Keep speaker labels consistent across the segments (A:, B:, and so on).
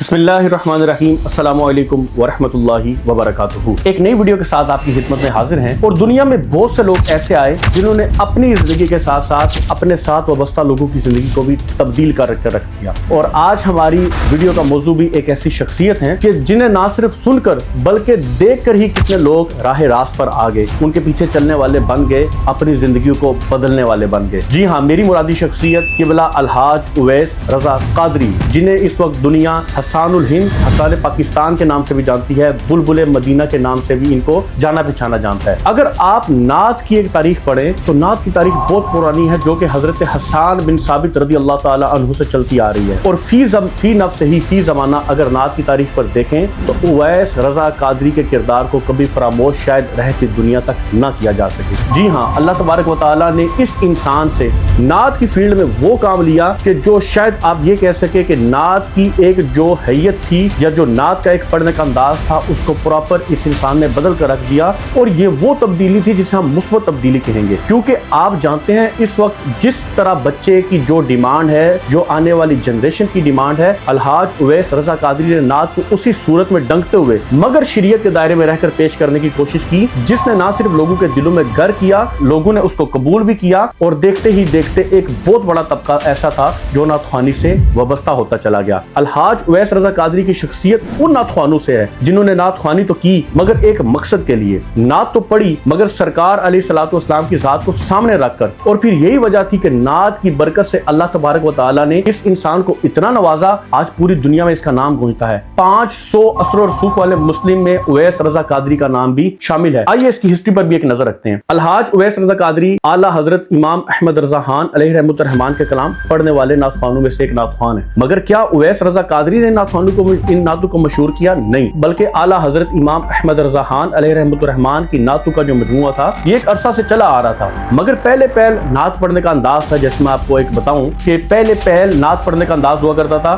A: बिस्मिल्लाहिर्रहमानिर्रहीम अस्सलामु अलैकुम वरहमतुल्लाहि वबरकातुहू। एक नई वीडियो के साथ आपकी खिदमत में हाजिर हैं। और दुनिया में बहुत से लोग ऐसे आए जिन्होंने अपनी जिंदगी के साथ साथ अपने साथ वाबस्ता लोगों की जिंदगी को भी तब्दील कर रख दिया। और आज हमारी वीडियो का मौजू भी एक ऐसी शख्सियत है कि जिन्हें ना सिर्फ सुनकर बल्कि देख कर ही कितने लोग राह रास्त पर आ गए, उनके पीछे चलने वाले बन गए, अपनी जिंदगी को बदलने वाले बन गए। जी हाँ, मेरी मुरादी शख्सियत क़िबला अलहाज उवैस रजा कादरी, जिन्हें इस वक्त दुनिया हसानुल हिंद, हसान पाकिस्तान के नाम से भी जानती है, बुलबुल मदीना के नाम से भी इनको जाना पहचाना जानता है। अगर आप नात की एक तारीख पढ़ें तो नात की तारीख बहुत पुरानी है, जो कि हजरत हसन बिन साबित रदी अल्लाह ताला अन्हु से चलती आ रही है। और फी नफ्स ही फी ज़माना अगर नात की तारीख पर देखें तो उवैस रजा कादरी के किरदार को कभी फरामोश शायद रहती दुनिया तक ना किया जा सके। जी हाँ, अल्लाह तबारक व तआला ने इस इंसान से नात की फील्ड में वो काम लिया कि जो शायद आप ये कह सके कि नात की एक जो हैयत थी या जो नात का एक पढ़ने का अंदाज था, उसको प्रॉपर इस इंसान ने बदल कर रख दिया। और ये वो तब्दीली थी जिसे हम मुस्बत तब्दीली कहेंगे, क्योंकि आप जानते हैं इस वक्त जिस तरह बच्चे की जो डिमांड है, जो आने वाली जनरेशन की डिमांड है, अलहाज उवैस रजा कादरी ने नात को उसी सूरत में डंकते हुए मगर शरीयत के दायरे में रहकर पेश करने की कोशिश की, जिसने ना सिर्फ लोगों के दिलों में घर किया, लोगों ने उसको कबूल भी किया। और देखते ही देखते एक बहुत बड़ा तबका ऐसा था जो नात ख्वानी से वाबस्ता होता चला गया। अलहाज उवैस रजा कादरी की शख्सियत उन नात ख्वानों से है जिन्होंने नात ख्वानी तो की मगर एक मकसद के लिए। नात तो पढ़ी मगर सरकार अलैहिस्सलातु वस्सलाम की जात को सामने रखकर। और फिर यही वजह थी कि नात की बरकत से अल्लाह तबारक व तआला ने इस इंसान को इतना नवाजा, आज पूरी दुनिया में इसका नाम गूंजता है। 500 असर और सूख वाले मुस्लिम में उवैस रजा कादरी का नाम भी शामिल है। आइए इसकी हिस्ट्री पर भी एक नजर रखते हैं। अलहाज उवैस रजा कादरी आला हजरत इमाम अहमद रजा खान अलैहि रहमतुर रहमान के कलाम पढ़ने वाले नात ख्वानों में से एक नात ख्वान है। मगर क्या उवैस रजा कादरी ने इन नातों को मशहूर किया? नहीं, बल्कि आला हजरत इमाम अहमद रजा खान अलैहि रहमतुर रहमान की नातों का जो मजमुआ था, ये एक अरसा से चला आ रहा था। मगर पहले नात पढ़ने का अंदाज था, जैसे मैं आपको एक बताऊं कि पहले नात पढ़ने का अंदाज हुआ करता था।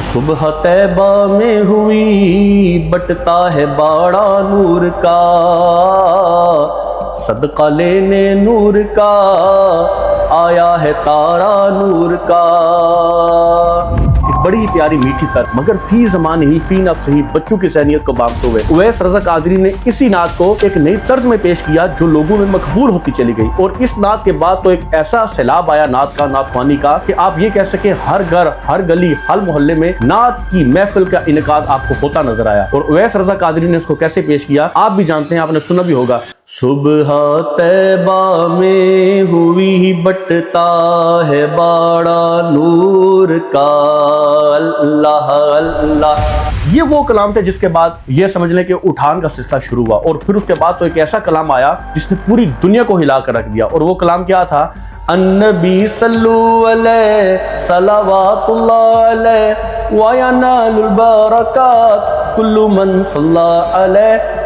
A: सुबह तैबा में हुई बटता है बाड़ा नूर का, सदका लेने नूर का आया है तारा नूर का। एक बड़ी ही प्यारी मीठी तर, मगर फी ज़माने ही फी नफ्स ही बच्चों की सहनियत को बांधते हुए उवैस रजा कादरी ने इसी नात को एक नई तर्ज में पेश किया जो लोगों में मकबूल होती चली गई। और इस नात के बाद तो एक ऐसा सैलाब आया नात ख्वानी का कि आप ये कह सके हर घर, हर गली, हर मोहल्ले में नात की महफिल का इनेकाद आपको होता नजर आया। और उवैस रजा कादरी ने इसको कैसे पेश किया आप भी जानते हैं, आपने सुना भी होगा। सुबह तैबा में हुई बटता है बाड़ा नूर का, अल्लाह अल्लाह। ये वो कलाम थे जिसके बाद ये समझ लें कि उठान का सिलसिला शुरू हुआ। और फिर उसके बाद तो एक ऐसा कलाम आया जिसने पूरी दुनिया को हिला कर रख दिया। और वो कलाम क्या था? अन्नबी सल्लु अलैहि सलावतुल्लाह अलैहि व यनालुल बरकात कुल्लु मन सल्ला अलैहि।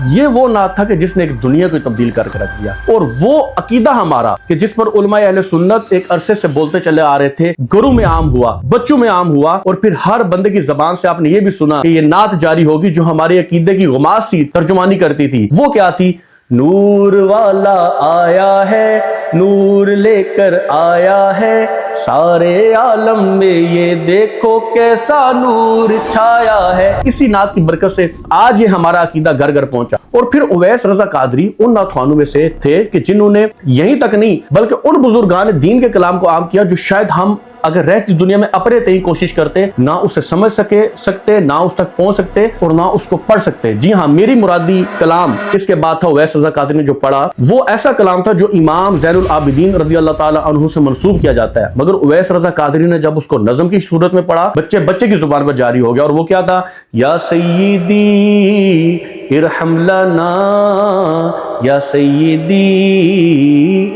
A: ये वो नात था कि जिसने एक दुनिया को तब्दील करके रख दिया। और वो अकीदा हमारा कि जिस पर उलमाए अहले सुन्नत एक अरसे से बोलते चले आ रहे थे, घरों में आम हुआ, बच्चों में आम हुआ। और फिर हर बंदे की जबान से आपने ये भी सुना कि ये नात जारी होगी जो हमारे अकीदे की गुमास सी तर्जुमानी करती थी। वो क्या थी? नूर वाला आया है, नूर लेकर आया है, सारे आलम में ये देखो कैसा नूर छाया है। इसी नात की बरकत से आज ये हमारा अकीदा घर घर पहुंचा। और फिर उवैस रजा कादरी उन नात ख्वानों में से थे कि जिन्होंने यहीं तक नहीं बल्कि उन बुजुर्गान दीन के कलाम को आम किया जो शायद हम अगर रहती दुनिया में अपने तय कोशिश करते ना उसे समझ सकते, ना उस तक पहुंच सकते और ना उसको पढ़ सकते। जी हाँ, मेरी मुरादी कलाम इसके बाद था उवैस रजा कादरी ने जो पढ़ा, वो ऐसा कलाम था जो इमाम ज़ैनुल आबिदीन रज़ी अल्लाह ताला अन्हु से मंसूब किया जाता है। मगर उवैस रजा कादरी ने जब उसको नज़म की सूरत में पढ़ा, बच्चे की जुबान पर जारी हो गया। और वो क्या था? या सय्यदी इरहम लना, या सय्यदी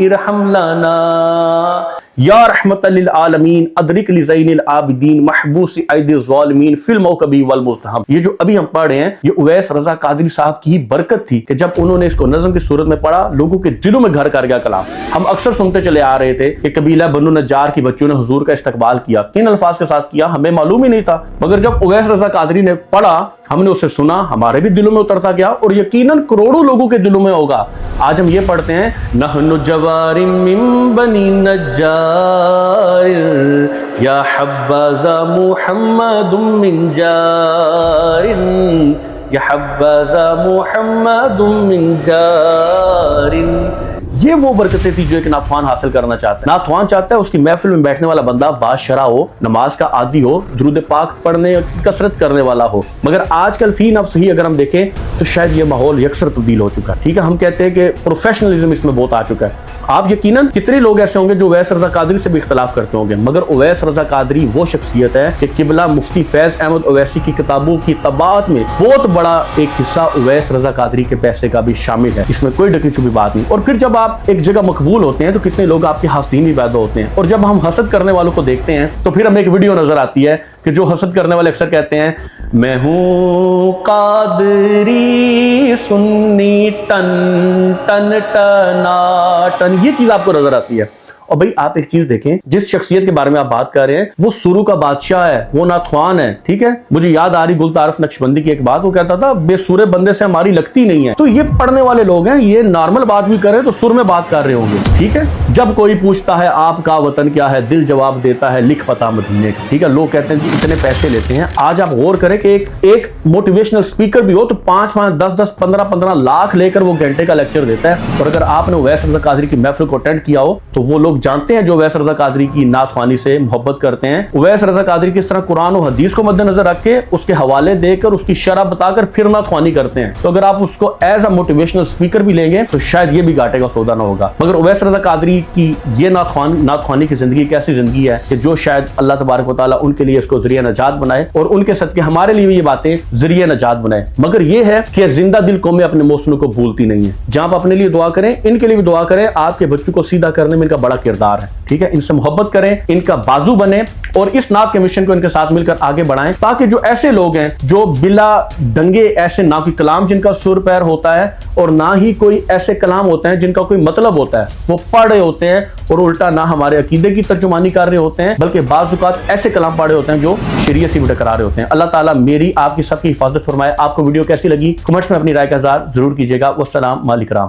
A: इरहम लना, या रहमतल लिल आलमीन अदरिक लि ज़ैनिल आबिदीन महबूस ऐदी ज़ालिमीन फिल मौकबी वल मुस्तहम। ये जो अभी हम पढ़ रहे हैं ये उवैस रजा कादरी साहब की ही बरकत थी कि जब उन्होंने इसको नज़म की सूरत में पढ़ा, लोगों के दिलों में घर कर गया कलाम। हम अक्सर सुनते चले आ रहे थे कि कबीला बनु नज्जार की बच्चों ने हुजूर का इस्तकबाल किया, किन अल्फाज के साथ किया हमें मालूम ही नहीं था। मगर जब उवैस रजा कादरी ने पढ़ा, हमने उसे सुना, हमारे भी दिलों में उतरता गया और यकीनन करोड़ों लोगों के दिलों में होगा। आज हम ये पढ़ते हैं, नहनु जवारिम मिन बनी नज्जार جار یا حبذا محمد من جار یا حبذا محمد من جار. یہ وہ برکتیں تھی جو ایک ناتوان حاصل کرنا چاہتا ہے. ناتوان چاہتا ہے اس کی محفل میں بیٹھنے والا بندہ بادشاہ ہو, نماز کا عادی ہو, درود پاک پڑھنے کی کثرت کرنے والا ہو. مگر آج کل فی نفس ہی اگر ہم دیکھیں تو شاید یہ ماحول یکسر تبدیل ہو چکا ہے. ٹھیک ہے, ہم کہتے ہیں کہ پروفیشنلزم اس میں بہت آ چکا ہے. آپ یقیناً کتنے لوگ ایسے ہوں گے جو اویس رضا قادری سے بھی اختلاف کرتے ہوں گے, مگر اویس رضا قادری وہ شخصیت ہے کہ قبلہ مفتی فیض احمد اویسی کی کتابوں کی طباعت میں بہت بڑا ایک حصہ اویس رضا قادری کے پیسے کا بھی شامل ہے. اس میں کوئی ڈکی چھپی بات نہیں. اور پھر جب آپ ایک جگہ مقبول ہوتے ہیں تو کتنے لوگ آپ کے حاسدین بھی پیدا ہوتے ہیں. اور جب ہم حسد کرنے والوں کو دیکھتے ہیں تو پھر ہمیں ایک ویڈیو نظر آتی ہے کہ جو حسد کرنے والے اکثر کہتے ہیں میں ہوں قادری سنی ٹن ٹن ٹنا ٹن, یہ چیز آپ کو نظر آتی ہے. اور بھائی آپ ایک چیز دیکھیں, جس شخصیت کے بارے میں آپ بات کر رہے ہیں وہ سرو کا بادشاہ ہے, وہ ناتخوان ہے. ٹھیک ہے, مجھے یاد آ رہی گلطارف نقشبندی کی ایک بات, وہ کہتا تھا بے سورے بندے سے ہماری لگتی نہیں ہے. تو یہ پڑھنے والے لوگ ہیں, یہ نارمل بات بھی کریں تو سر میں بات کر رہے ہوں گے. ٹھیک ہے, جب کوئی پوچھتا ہے آپ کا وطن کیا ہے, دل جواب دیتا ہے لکھ پتہ مدینے کا. ٹھیک ہے, لوگ کہتے ہیں کہ اتنے پیسے لیتے ہیں. آج آپ غور کریں کہ ایک موٹیویشنل اسپیکر بھی ہو تو 5-5, 10-10, 15-15 لاکھ لے کر وہ گھنٹے کا لیکچر دیتا ہے. اور اگر آپ نے اویس رضا قادری کی محفل کو اٹینڈ کیا ہو تو وہ لوگ جانتے ہیں جو اویس رضا قادری کی نعت خوانی سے محبت کرتے ہیں, اویس رضا قادری کس طرح قرآن و حدیث کو مد نظر رکھ کے اس کے حوالے دے کر اس کی شرح بتا کر پھر نعت خوانی کرتے ہیں. تو اگر آپ اس کو ایز اے موٹیویشنل اسپیکر بھی لیں گے تو شاید یہ بھی گھاٹے کا سودا نہ ہوگا. مگر اویس رضا قادری کی یہ نعت خوانی کی زندگی ایک ایسی زندگی ہے کہ جو شاید اللہ تبارک و تعالیٰ ان کے لیے اس کو ذریعہ نجات بنائے اور ان کے صدقے ہمارے لیے بھی یہ باتیں ذریعہ نجات بنائے. مگر یہ ہے کہ زندہ دل قومیں اپنے محسنوں کو بھولتی نہیں ہیں. جہاں آپ اپنے لیے دعا کریں, ان کے لیے بھی دعا کریں. آپ کے بچوں کو سیدھا کرنے میں ان کا بڑا کردار ہے. ٹھیک ہے, ان سے محبت کریں, ان کا بازو بنے اور اس نعت کے مشن کو ان کے ساتھ مل کر آگے بڑھائیں, تاکہ جو ایسے لوگ ہیں جو بلا دنگے ایسے نہ کوئی کلام جن کا سر پیر ہوتا ہے اور نہ ہی کوئی ایسے کلام ہوتے ہیں جن کا کوئی مطلب ہوتا ہے, وہ پڑھ رہے ہوتے ہیں اور الٹا نہ ہمارے عقیدے کی ترجمانی کر رہے ہوتے ہیں بلکہ بعض اوقات ایسے کلام پڑھ رہے ہوتے ہیں جو شریعت سے بھی ٹکرا رہے ہوتے ہیں. اللہ تعالیٰ میری آپ کی سب کی حفاظت فرمائے. آپ کو ویڈیو کیسی لگی کمنٹس میں اپنی رائے کا اظہار ضرور کیجیے گا. والسلام علیکم.